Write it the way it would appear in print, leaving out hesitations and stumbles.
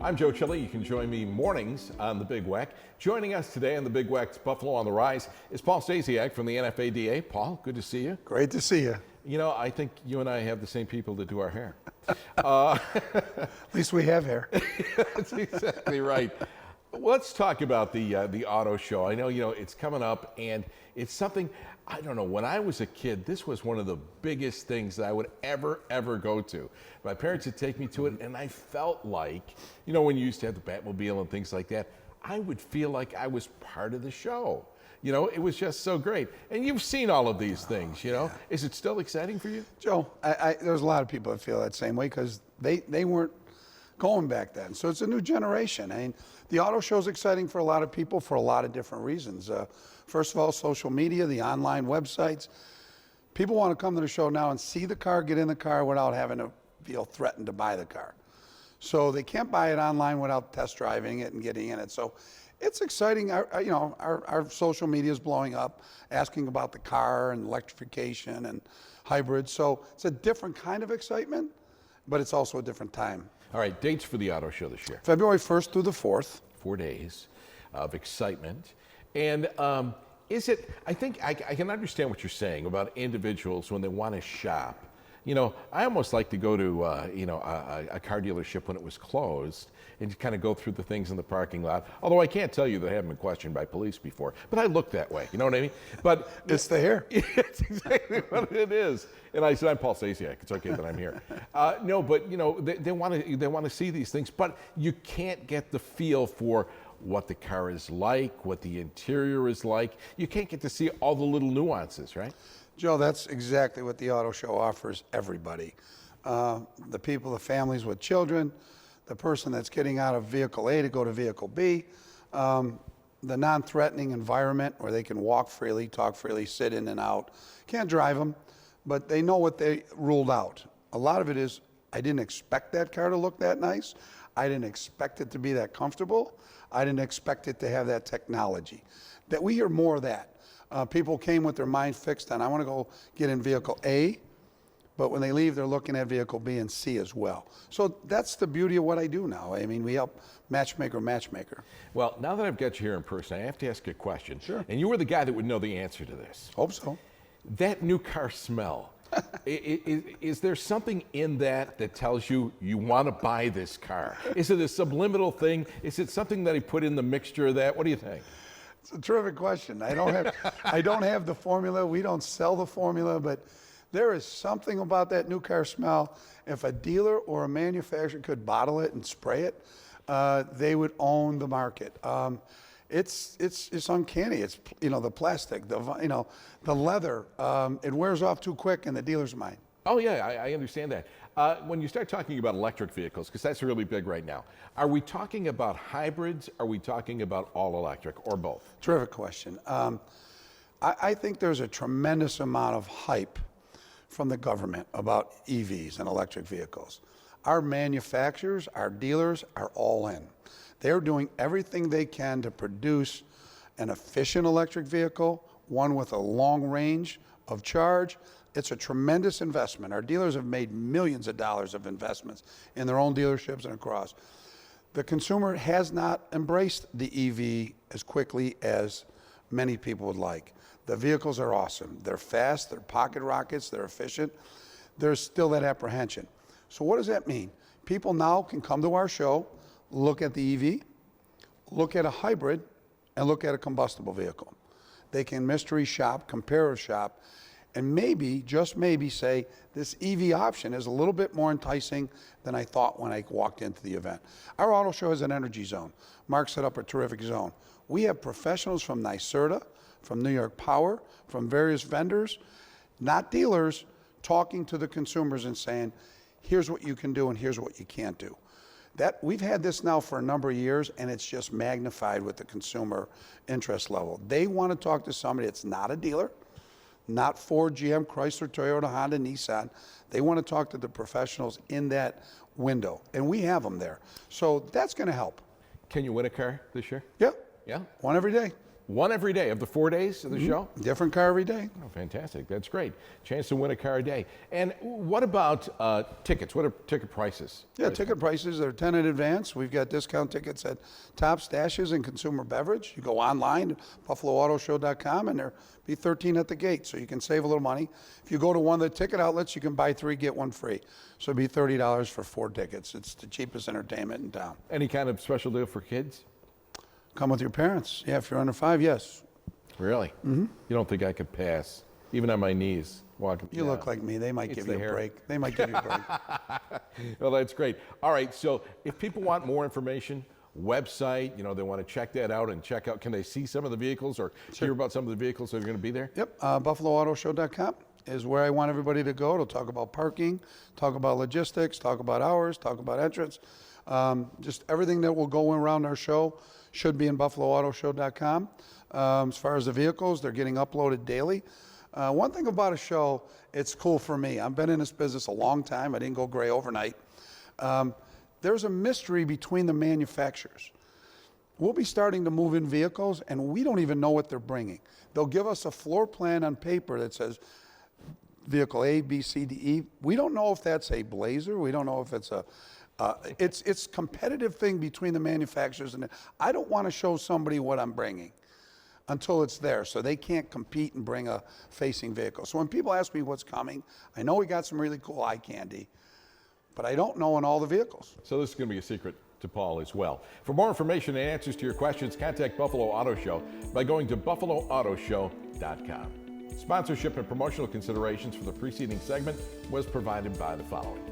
I'm Joe Chille. You can join me mornings on the Big Weck. Joining us today on the Big Weck's Buffalo on the Rise is Paul Stasiak from the NFADA. Paul, good to see you. Great to see you. You know, I think you and I have the same people that do our hair. At least we have hair. That's exactly right. Let's talk about the auto show. I know, it's coming up, and it's something, I don't know, when I was a kid, this was one of the biggest things that I would ever go to. My parents would take me to it, and I felt like, when you used to have the Batmobile and things like that, I would feel like I was part of the show. It was just so great. And you've seen all of these things, Yeah. Is it still exciting for you? Joe, there's a lot of people that feel that same way because they weren't going back then. So it's a new generation. I mean, the auto show is exciting for a lot of people for a lot of different reasons. First of all, social media, the online websites. People want to come to the show now and see the car, get in the car without having to feel threatened to buy the car. So they can't buy it online without test driving it and getting in it. So it's exciting. Our social media is blowing up, asking about the car and electrification and hybrids. So it's a different kind of excitement, but it's also a different time. All right, dates for the auto show this year. February 1st through the 4th. 4 days of excitement. And I think I can understand what you're saying about individuals when they want to shop. I almost like to go to, a car dealership when it was closed and kind of go through the things in the parking lot. Although I can't tell you that I haven't been questioned by police before, but I look that way, you know what I mean? But it's the hair. It's exactly what it is. And I said, I'm Paul Stasiak. It's okay that I'm here. No, but they want to see these things, but you can't get the feel for what the car is like, what the interior is like. You can't get to see all the little nuances, right? Joe, that's exactly what the auto show offers everybody. The people, the families with children, the person that's getting out of vehicle A to go to vehicle B, the non-threatening environment where they can walk freely, talk freely, sit in and out. Can't drive them, but they know what they ruled out. A lot of it is, I didn't expect that car to look that nice. I didn't expect it to be that comfortable. I didn't expect it to have that technology. That we hear more of that. People came with their mind fixed on, I want to go get in vehicle A, but when they leave, they're looking at vehicle B and C as well. So that's the beauty of what I do now. I mean, we help matchmaker. Well, now that I've got you here in person, I have to ask you a question. Sure. And you were the guy that would know the answer to this. Hope so. That new car smell, is there something in that tells you want to buy this car? Is it a subliminal thing? Is it something that he put in the mixture of that? What do you think? It's a terrific question. I don't have the formula. We don't sell the formula, but there is something about that new car smell. If a dealer or a manufacturer could bottle it and spray it, they would own the market. It's uncanny. It's the plastic, the leather. It wears off too quick in the dealer's mind. Oh yeah, I understand that. When you start talking about electric vehicles, because that's really big right now, are we talking about hybrids? Are we talking about all electric or both? Terrific question. I think there's a tremendous amount of hype from the government about EVs and electric vehicles. Our manufacturers, our dealers are all in. They're doing everything they can to produce an efficient electric vehicle, one with a long range of charge. It's a tremendous investment. Our dealers have made millions of dollars of investments in their own dealerships and across. The consumer has not embraced the EV as quickly as many people would like. The vehicles are awesome. They're fast, they're pocket rockets, they're efficient. There's still that apprehension. So what does that mean? People now can come to our show, look at the EV, look at a hybrid, and look at a combustible vehicle. They can mystery shop, comparative shop, and maybe, just maybe say, this EV option is a little bit more enticing than I thought when I walked into the event. Our auto show is an energy zone. Mark set up a terrific zone. We have professionals from NYSERDA, from New York Power, from various vendors, not dealers, talking to the consumers and saying, here's what you can do and here's what you can't do. We've had this now for a number of years, and it's just magnified with the consumer interest level. They want to talk to somebody that's not a dealer, not Ford, GM, Chrysler, Toyota, Honda, Nissan. They want to talk to the professionals in that window, and we have them there. So that's going to help. Can you win a car this year? Yeah. Yeah? One every day. One every day of the 4 days of the show? Different car every day. Oh, fantastic. That's great. Chance to win a car a day. And what about tickets? What are ticket prices? Yeah, ticket prices are 10 in advance. We've got discount tickets at Top Stashes and Consumer Beverage. You go online, buffaloautoshow.com, and there'll be 13 at the gate, so you can save a little money. If you go to one of the ticket outlets, you can buy 3, get 1 free. So it'd be $30 for 4 tickets. It's the cheapest entertainment in town. Any kind of special deal for kids? Come with your parents. Yeah, if you're under 5, yes. Really? Mm-hmm. You don't think I could pass, even on my knees, walking? You look like me. They might give you a break. They might give you a break. Well, that's great. All right, so if people want more information, website, they want to check that out and check out, can they see some of the vehicles or hear about some of the vehicles that are going to be there? Yep, buffaloautoshow.com is where I want everybody to go to talk about parking, talk about logistics, talk about hours, talk about entrance. Just everything that will go around our show should be in buffaloautoshow.com. As far as the vehicles, they're getting uploaded daily. One thing about a show, it's cool for me. I've been in this business a long time. I didn't go gray overnight. There's a mystery between the manufacturers. We'll be starting to move in vehicles, and we don't even know what they're bringing. They'll give us a floor plan on paper that says vehicle A, B, C, D, E. We don't know if that's a Blazer. We don't know if it's a... It's competitive thing between the manufacturers, and I don't want to show somebody what I'm bringing until it's there, so they can't compete and bring a facing vehicle. So when people ask me what's coming, I know we got some really cool eye candy, but I don't know in all the vehicles. So this is going to be a secret to Paul as well. For more information and answers to your questions, contact Buffalo Auto Show by going to buffaloautoshow.com. Sponsorship and promotional considerations for the preceding segment was provided by the following.